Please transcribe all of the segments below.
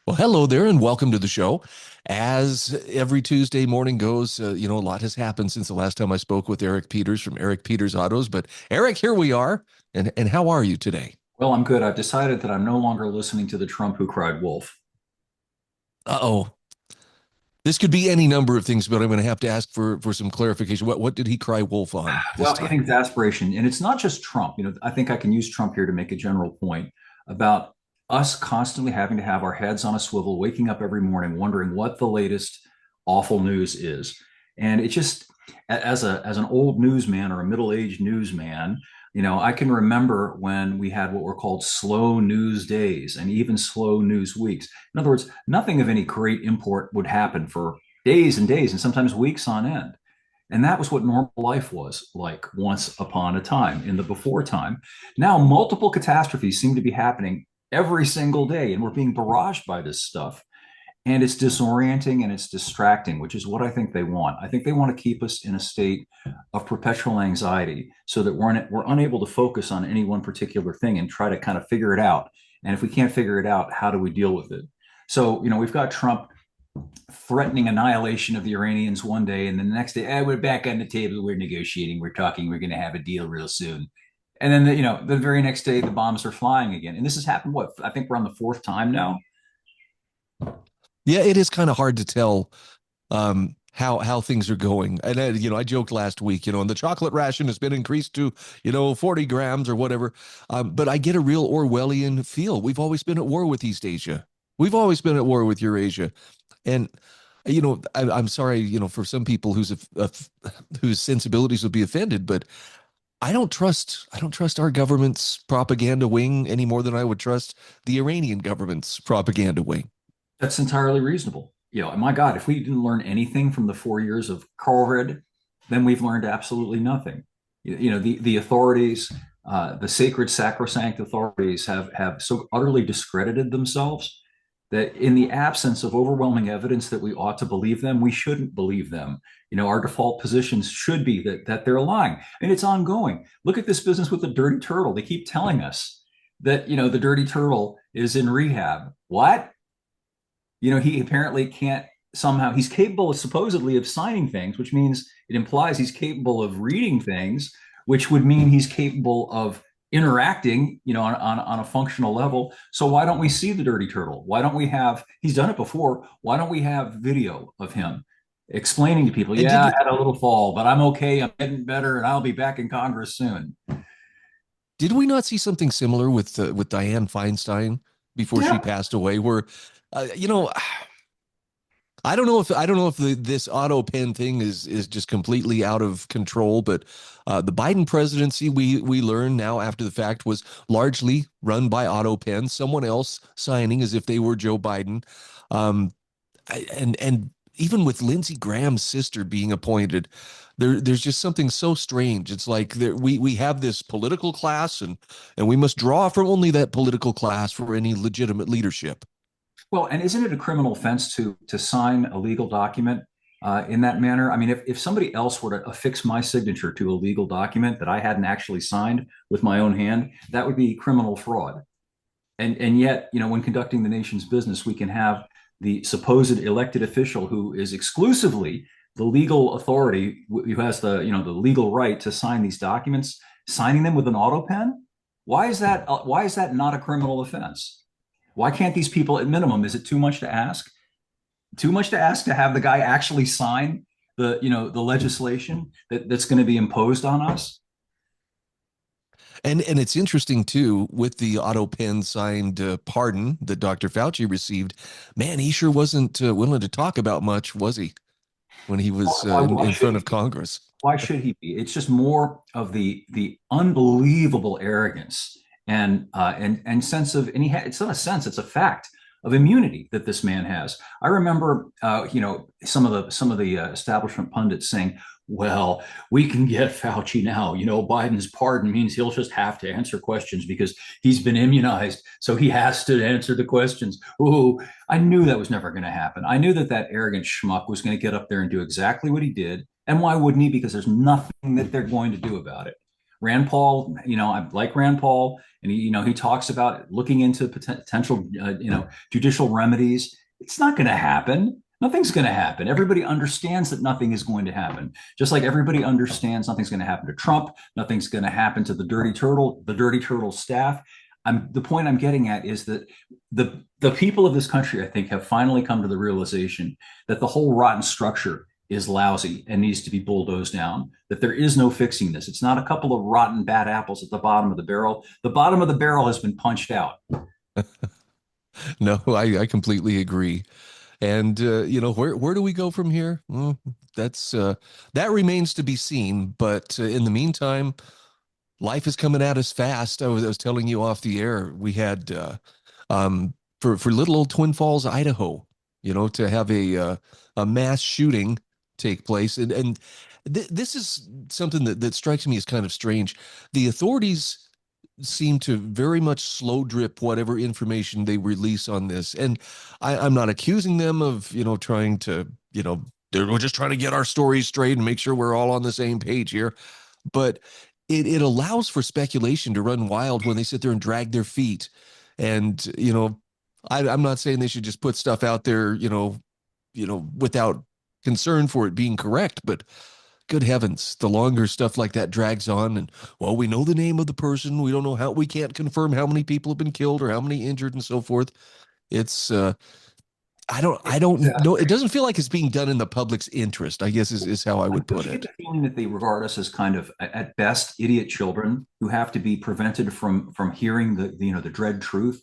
Well, hello there, and welcome to the show. As every Tuesday morning goes, a lot has happened since the last time I spoke with Eric Peters from Eric Peters Autos. But Eric, here we are. And how are you today? Well, I'm good. I've decided that I'm no longer listening to the Trump who cried wolf. Uh-oh. This could be any number of things, but I'm going to have to ask for some clarification. What did he cry wolf on this Well, in time? exasperation, and it's not just Trump. I think I can use Trump here to make a general point about us constantly having to have our heads on a swivel, waking up every morning wondering what the latest awful news is. And it just, as an old newsman or a middle-aged newsman, I can remember when we had what were called slow news days and even slow news weeks. In other words, nothing of any great import would happen for days and days and sometimes weeks on end. And that was what normal life was like once upon a time in the before time. Now, multiple catastrophes seem to be happening every single day, and we're being barraged by this stuff. And it's disorienting and it's distracting, which is what I think they want. I think they want to keep us in a state of perpetual anxiety so that we're unable to focus on any one particular thing and try to kind of figure it out. And if we can't figure it out, how do we deal with it? So, we've got Trump threatening annihilation of the Iranians one day, and then the next day, we're back on the table, we're negotiating, we're talking, we're going to have a deal real soon. And then, the very next day, the bombs are flying again. And this has happened, what, I think we're on the fourth time now. Yeah, it is kind of hard to tell how things are going. And I joked last week, and the chocolate ration has been increased to 40 grams or whatever. But I get a real Orwellian feel. We've always been at war with East Asia. We've always been at war with Eurasia. And I'm sorry, for some people whose sensibilities will be offended, but I don't trust our government's propaganda wing any more than I would trust the Iranian government's propaganda wing. That's entirely reasonable. My God, if we didn't learn anything from the 4 years of COVID, then we've learned absolutely nothing. The authorities, the sacred, sacrosanct authorities have so utterly discredited themselves that in the absence of overwhelming evidence that we ought to believe them, we shouldn't believe them. Our default positions should be that they're lying, and it's ongoing. Look at this business with the dirty turtle. They keep telling us that the dirty turtle is in rehab. What? He apparently can't somehow, he's capable of supposedly of signing things, which means it implies he's capable of reading things, which would mean he's capable of interacting, on a functional level. So why don't we see the dirty turtle? Why don't we have, he's done it before. Why don't we have video of him explaining to people, And yeah, did I had a little fall, but I'm okay. I'm getting better and I'll be back in Congress soon. did we not see something similar with Dianne Feinstein before she Yeah. passed away? Where, uh, you know, I don't know if this auto pen thing is just completely out of control, but the Biden presidency we learn now after the fact was largely run by auto pen, someone else signing as if they were Joe Biden, um, and even with Lindsey Graham's sister being appointed, there's just something so strange. It's like we have this political class, and we must draw from only that political class for any legitimate leadership. Well, and isn't it a criminal offense to sign a legal document in that manner? I mean, if somebody else were to affix my signature to a legal document that I hadn't actually signed with my own hand, that would be criminal fraud. And yet, when conducting the nation's business, we can have the supposed elected official who is exclusively the legal authority, who has the legal right to sign these documents, signing them with an auto pen. Why is that? Why is that not a criminal offense? Why can't these people, at minimum, is it too much to ask? Too much to ask to have the guy actually sign the legislation that's going to be imposed on us? And it's interesting too with the auto pen signed pardon that Dr. Fauci received. Man, he sure wasn't willing to talk about much, was he, when he was Why, why in should front he of be? Congress? Why should he be? It's just more of the unbelievable arrogance and sense of, and it's not a sense, it's a fact of immunity that this man has. I remember, some of the establishment pundits saying, "Well, we can get Fauci now. Biden's pardon means he'll just have to answer questions because he's been immunized, so he has to answer the questions." Ooh, I knew that was never going to happen. I knew that arrogant schmuck was going to get up there and do exactly what he did. And why wouldn't he? Because there's nothing that they're going to do about it. Rand Paul, I like Rand Paul, and he talks about looking into potential, judicial remedies. It's not going to happen. Nothing's going to happen. Everybody understands that nothing is going to happen. Just like everybody understands nothing's going to happen to Trump, nothing's going to happen to the Dirty Turtle staff. The point I'm getting at is that the people of this country, I think, have finally come to the realization that the whole rotten structure is lousy and needs to be bulldozed down, that there is no fixing this. It's not a couple of rotten bad apples at the bottom of the barrel. The bottom of the barrel has been punched out. No, I completely agree. And where do we go from here? That's that remains to be seen. But in the meantime, life is coming at us fast. I was telling you off the air, we had for little old Twin Falls, Idaho, to have a mass shooting take place, and this is something that strikes me as kind of strange. The authorities seem to very much slow drip whatever information they release on this, and I'm not accusing them of trying to we're just trying to get our stories straight and make sure we're all on the same page here, but it allows for speculation to run wild when they sit there and drag their feet. And, I'm not saying they should just put stuff out there, without concern for it being correct, but good heavens, the longer stuff like that drags on, and well, we know the name of the person, we don't know how, we can't confirm how many people have been killed or how many injured and so forth. It's I don't know. It doesn't feel like it's being done in the public's interest, I guess is how I would Don't put you get it. the feeling that they regard us as kind of, at best, idiot children who have to be prevented from hearing the dread truth?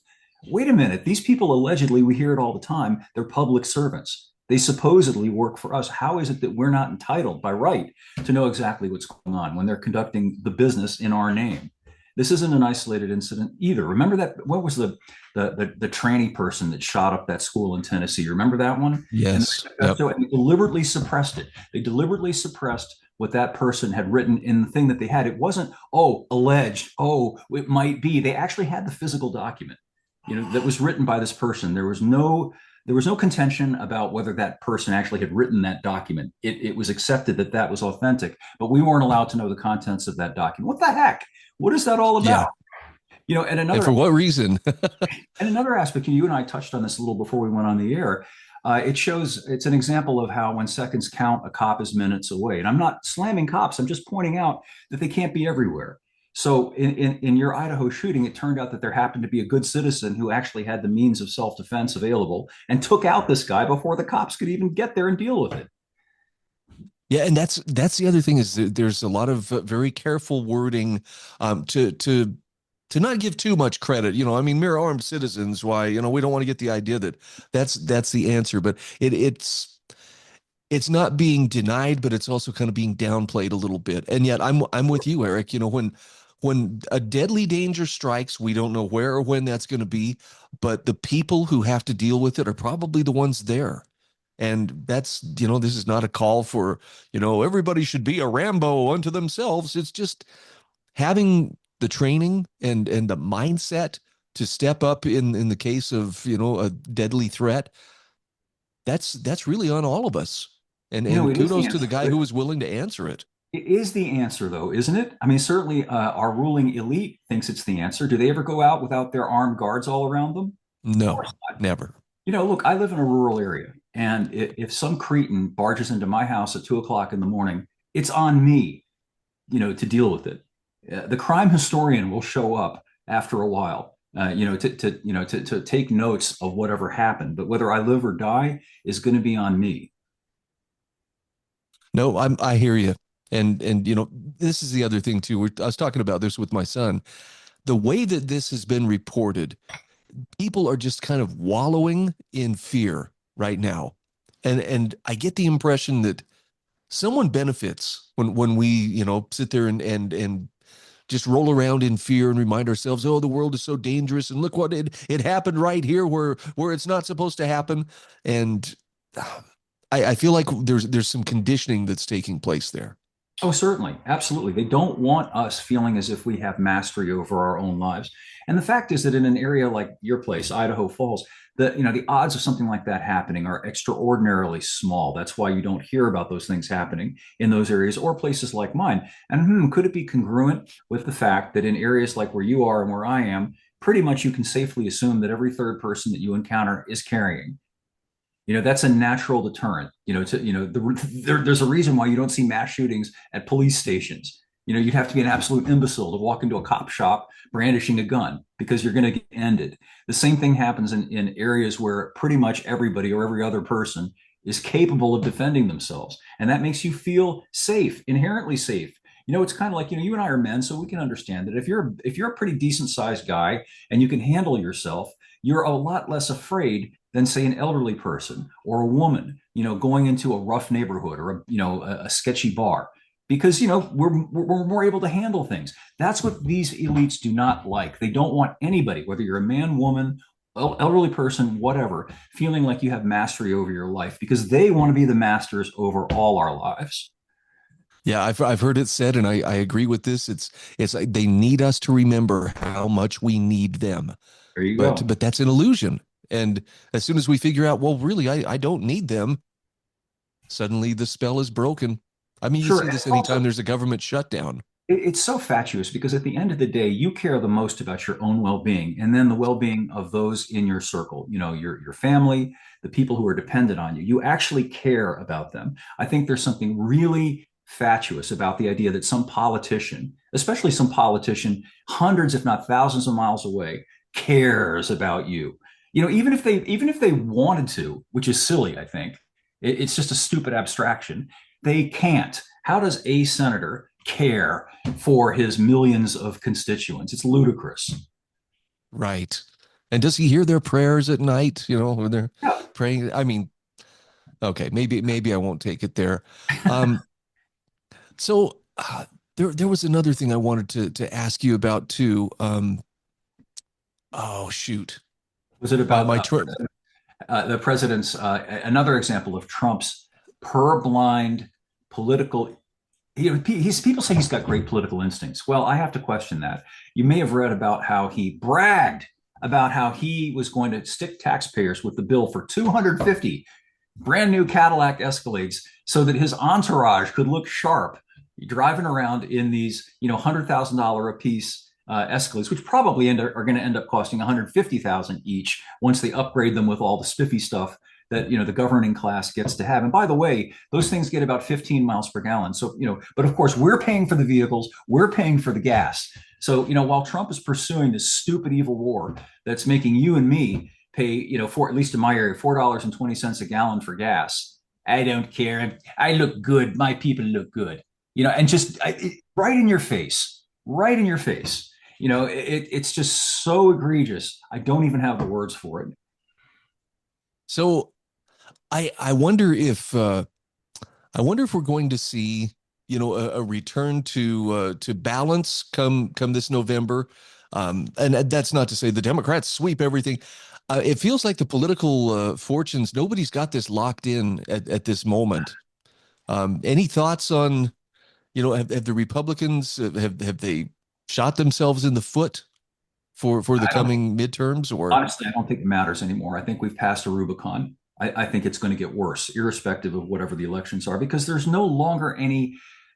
Wait a minute, these people allegedly, we hear it all the time, they're public servants. They supposedly work for us. How is it that we're not entitled by right to know exactly what's going on when they're conducting the business in our name? This isn't an isolated incident either. Remember that? What was the tranny person that shot up that school in Tennessee? Remember that one? And Yes. Yep. they deliberately suppressed it. They deliberately suppressed what that person had written in the thing that they had. It wasn't, oh, alleged, oh, it might be. They actually had the physical document, that was written by this person. There was no contention about whether that person actually had written that document. It was accepted that that was authentic, but we weren't allowed to know the contents of that document. What the heck? What is that all about? Yeah. And And another for what reason? and another aspect, and you and I touched on this a little before we went on the air. It's an example of how when seconds count, a cop is minutes away. And I'm not slamming cops. I'm just pointing out that they can't be everywhere. So in your Idaho shooting, it turned out that there happened to be a good citizen who actually had the means of self-defense available and took out this guy before the cops could even get there and deal with it. Yeah, and that's the other thing is that there's a lot of very careful wording to not give too much credit. I mean, mere armed citizens. Why? We don't want to get the idea that that's the answer, but it's not being denied, but it's also kind of being downplayed a little bit. And yet, I'm with you, Eric. When a deadly danger strikes, we don't know where or when that's going to be, but the people who have to deal with it are probably the ones there. And this is not a call for, everybody should be a Rambo unto themselves. It's just having the training and the mindset to step up in the case of, a deadly threat. That's really on all of us. And It is the kudos to the answer. guy who was willing to answer it. It is the answer, though, isn't it? I mean, certainly our ruling elite thinks it's the answer. Do they ever go out without their armed guards all around them? Of No, course not. never. Look, I live in a rural area, and if some cretin barges into my house at 2 o'clock in the morning, it's on me, to deal with it. The crime historian will show up after a while, to take notes of whatever happened. But whether I live or die is going to be on me. No, I hear you. And this is the other thing too. I was talking about this with my son. The way that this has been reported, people are just kind of wallowing in fear right now. And I get the impression that someone benefits when we, sit there and just roll around in fear and remind ourselves, oh, the world is so dangerous, and look what it happened right here where it's not supposed to happen. And I feel like there's some conditioning that's taking place there. Oh, certainly. Absolutely. They don't want us feeling as if we have mastery over our own lives. And the fact is that in an area like your place, Idaho Falls, the odds of something like that happening are extraordinarily small. That's why you don't hear about those things happening in those areas or places like mine. And could it be congruent with the fact that in areas like where you are and where I am, pretty much you can safely assume that every third person that you encounter is carrying? That's a natural deterrent. There's a reason why you don't see mass shootings at police stations. You'd have to be an absolute imbecile to walk into a cop shop brandishing a gun because you're going to get ended. The same thing happens in areas where pretty much everybody or every other person is capable of defending themselves, and that makes you feel safe, inherently safe. It's kind of like, you and I are men, so we can understand that if you're a pretty decent sized guy and you can handle yourself, you're a lot less afraid than, say, an elderly person or a woman, going into a rough neighborhood or a sketchy bar, because we're more able to handle things. That's what these elites do not like. They don't want anybody, whether you're a man, woman, elderly person, whatever, feeling like you have mastery over your life, because they want to be the masters over all our lives. Yeah, I've heard it said, and I agree with this. It's like they need us to remember how much we need them, There you but go. but that's an illusion. And as soon as we figure out, well, really, I don't need them, suddenly the spell is broken. I mean, you Sure. see And this it's also anytime there's a government shutdown. it's so fatuous because at the end of the day, you care the most about your own well-being and then the well-being of those in your circle, your family, the people who are dependent on you. You actually care about them. I think there's something really fatuous about the idea that some politician, especially some politician hundreds, if not thousands of miles away, cares about you. Even if they wanted to, which is silly, I think. It's just a stupid abstraction. They can't. How does a senator care for his millions of constituents? It's ludicrous. Right. And does he hear their prayers at night, when they're Yeah. praying? I mean, okay, maybe I won't take it there. Um, so there was another thing I wanted to ask you about too. Oh shoot. Was it My about my tr the president's another example of Trump's purblind political? People say he's got great political instincts. Well, I have to question that. You may have read about how he bragged about how he was going to stick taxpayers with the bill for 250 brand new Cadillac Escalades so that his entourage could look sharp driving around in these, $100,000 a piece Escalades, which probably are going to end up costing 150,000 each once they upgrade them with all the spiffy stuff that the governing class gets to have. And by the way, those things get about 15 miles per gallon. So but of course we're paying for the vehicles, we're paying for the gas. So while Trump is pursuing this stupid evil war that's making you and me pay, for, at least in my area, $4.20 a gallon for gas. I don't care. I look good. My people look good. And just right in your face, right in your face. It's just so egregious. I don't even have the words for it. so I wonder if we're going to see, a return to balance come this November. And that's not to say the Democrats sweep everything. It feels like the political fortunes, nobody's got this locked in at this moment. Any thoughts on, have the Republicans have they shot themselves in the foot for the I don't coming midterms or Honestly, I don't think it matters anymore. I think we've passed a Rubicon. I think it's going to get worse, irrespective of whatever the elections are, because there's no longer anything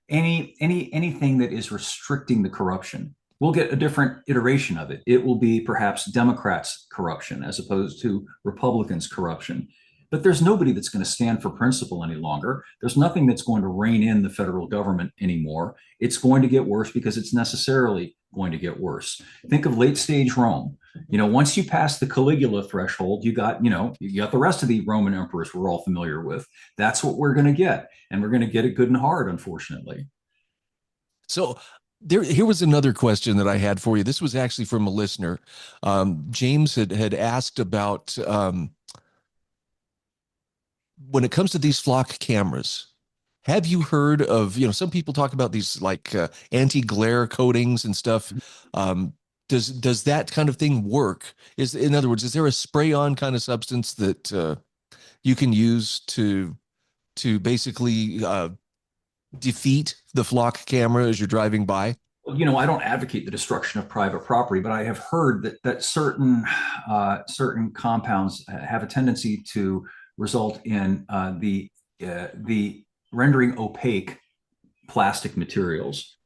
that is restricting the corruption. We'll get a different iteration of it. It will be perhaps Democrats' corruption as opposed to Republicans' corruption. But there's nobody that's going to stand for principle any longer. There's nothing that's going to rein in the federal government anymore. It's going to get worse because it's necessarily going to get worse. Think of late stage Rome. Once you pass the Caligula threshold, you got the rest of the Roman emperors we're all familiar with. That's what we're going to get, and we're going to get it good and hard, unfortunately. so? Here was another question that I had for you. This was actually from a listener. James had asked about when it comes to these flock cameras. Have you heard of, some people talk about these like anti-glare coatings and stuff. Does that kind of thing work? In other words, is there a spray-on kind of substance that you can use to basically defeat the flock camera as you're driving by? I don't advocate the destruction of private property, but I have heard that certain compounds have a tendency to result in the rendering opaque plastic materials,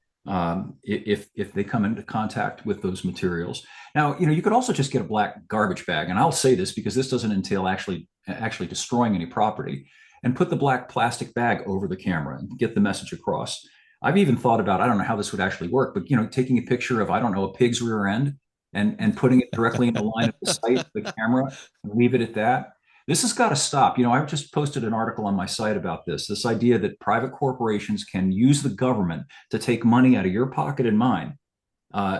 if they come into contact with those materials. Now, you could also just get a black garbage bag, and I'll say this because this doesn't entail actually destroying any property, and put the black plastic bag over the camera and get the message across. I've even thought about, I don't know how this would actually work, but taking a picture of, I don't know, a pig's rear end and putting it directly in the line of the sight of the camera and leave it at that. This has got to stop. I've just posted an article on my site about this idea that private corporations can use the government to take money out of your pocket and mine,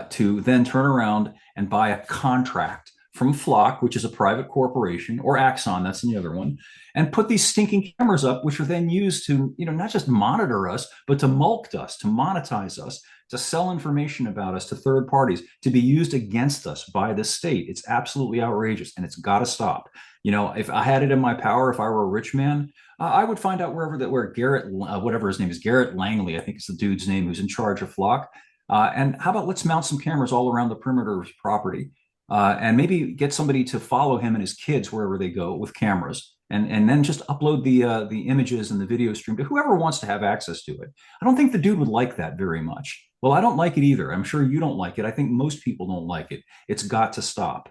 to then turn around and buy a contract from Flock, which is a private corporation, or Axon, that's the other one, and put these stinking cameras up, which are then used to, not just monitor us, but to mulct us, to monetize us, to sell information about us to third parties, to be used against us by the state. It's absolutely outrageous, and it's got to stop. If I had it in my power, if I were a rich man, I would find out where Garrett, whatever his name is, Garrett Langley, I think is the dude's name, who's in charge of Flock. And how about let's mount some cameras all around the perimeter of his property, and maybe get somebody to follow him and his kids wherever they go with cameras, and then just upload the images and the video stream to whoever wants to have access to it. I don't think the dude would like that very much. Well, I don't like it either. I'm sure you don't like it. I think most people don't like it. It's got to stop.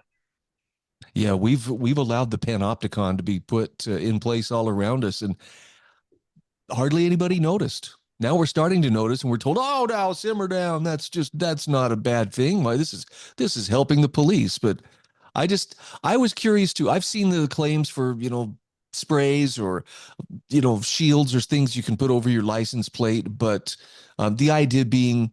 Yeah, we've allowed the panopticon to be put in place all around us, and hardly anybody noticed. Now we're starting to notice, and we're told, "Oh, now simmer down. That's not a bad thing. Why this is helping the police." But I was curious too. I've seen the claims for sprays or shields or things you can put over your license plate, but the idea being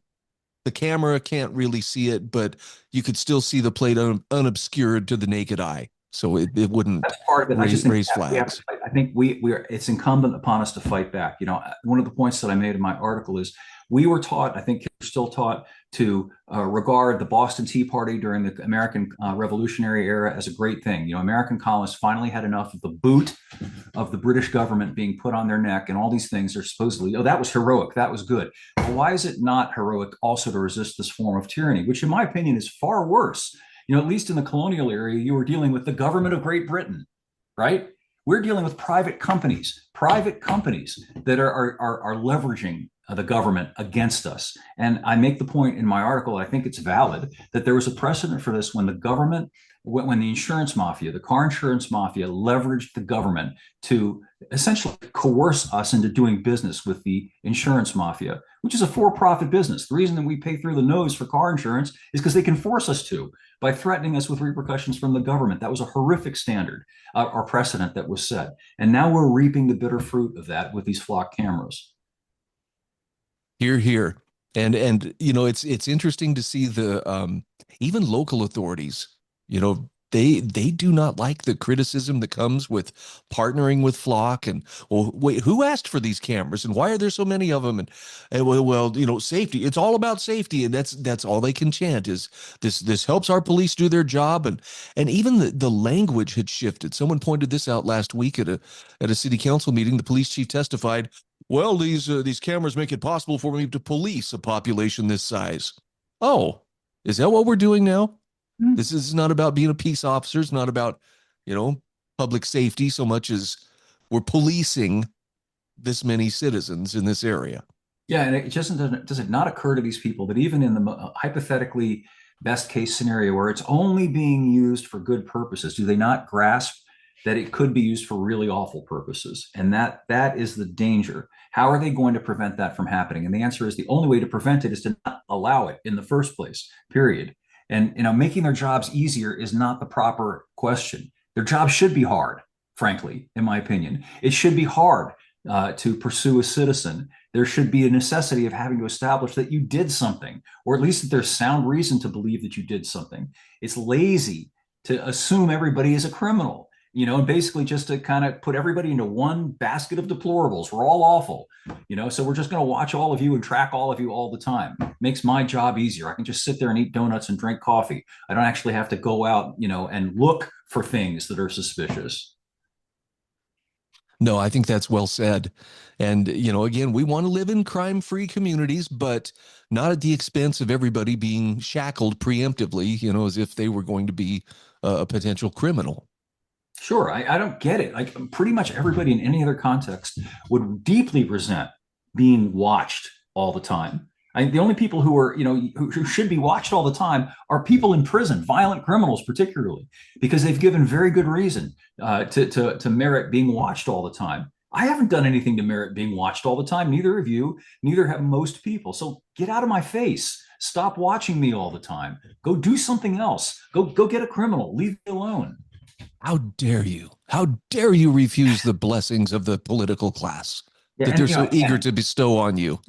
the camera can't really see it, but you could still see the plate unobscured to the naked eye, so it wouldn't That's part of it. I just think raise we have to flags. fight. I think we're it's incumbent upon us to fight back. One of the points that I made in my article is we were taught, I think we're still taught, to regard the Boston Tea Party during the American Revolutionary era as a great thing. American colonists finally had enough of the boot of the British government being put on their neck, and all these things are supposedly, oh, that was heroic, that was good. Well, why is it not heroic also to resist this form of tyranny, which in my opinion is far worse? At least in the colonial area, you were dealing with the government of Great Britain, right? We're dealing with private companies that are leveraging the government against us. And I make the point in my article, I think it's valid, that there was a precedent for this when the government, when the insurance mafia, the car insurance mafia, leveraged the government to essentially coerce us into doing business with the insurance mafia, which is a for-profit business. The reason that we pay through the nose for car insurance is because they can force us to by threatening us with repercussions from the government. That was a horrific standard or precedent that was set. And now we're reaping the bitter fruit of that with these flock cameras. Here, here. And it's interesting to see the even local authorities, they do not like the criticism that comes with partnering with Flock. And, well, wait, who asked for these cameras and why are there so many of them? And well, safety. It's all about safety, and that's all they can chant is this helps our police do their job. And even the language had shifted. Someone pointed this out last week at a city council meeting. The police chief testified, well, these cameras make it possible for me to police a population this size. Oh, is that what we're doing now? This is not about being a peace officer. It's not about, you know, public safety so much as we're policing this many citizens in this area. Yeah, and it just does it not occur to these people that even in the hypothetically best case scenario where it's only being used for good purposes, do they not grasp that it could be used for really awful purposes? And that is the danger. How are they going to prevent that from happening? And the answer is the only way to prevent it is to not allow it in the first place, period. And making their jobs easier is not the proper question. Their job should be hard, frankly, in my opinion. It should be hard to pursue a citizen. There should be a necessity of having to establish that you did something, or at least that there's sound reason to believe that you did something. It's lazy to assume everybody is a criminal, and basically just to kind of put everybody into one basket of deplorables. We're all awful, so we're just going to watch all of you and track all of you all the time. Makes my job easier. I can just sit there and eat donuts and drink coffee. I don't actually have to go out, and look for things that are suspicious. No, I think that's well said. And, again, we want to live in crime-free communities, but not at the expense of everybody being shackled preemptively, as if they were going to be a potential criminal. Sure, I don't get it. Like pretty much everybody in any other context would deeply resent being watched all the time. The only people who are, who should be watched all the time are people in prison, violent criminals particularly, because they've given very good reason to merit being watched all the time. I haven't done anything to merit being watched all the time. Neither of you, neither have most people. So get out of my face. Stop watching me all the time. Go do something else. Go get a criminal. Leave me alone. How dare you? How dare you refuse the blessings of the political class Yeah, that and they're so eager and to bestow on you?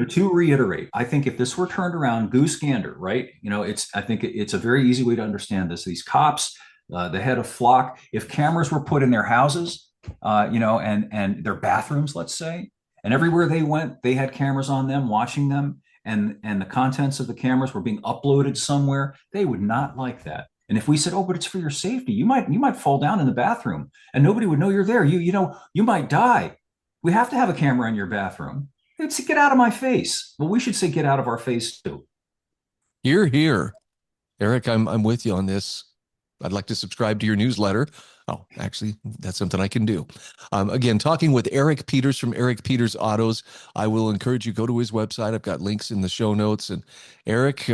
to reiterate, I think if this were turned around, goose gander, right? I think it's a very easy way to understand this. These cops, the head of flock, if cameras were put in their houses, and their bathrooms, let's say, and everywhere they went, they had cameras on them, watching them, and the contents of the cameras were being uploaded somewhere, they would not like that. And if we said, "Oh, but it's for your safety. You might fall down in the bathroom, and nobody would know you're there. You might die. We have to have a camera in your bathroom." It's get out of my face. Well, we should say get out of our face too. Here, here. Eric, I'm with you on this. I'd like to subscribe to your newsletter. Oh, actually, that's something I can do. Again, talking with Eric Peters from Eric Peters Autos. I will encourage you go to his website. I've got links in the show notes. And Eric,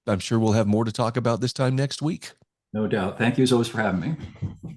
I'm sure we'll have more to talk about this time next week. No doubt. Thank you as always for having me.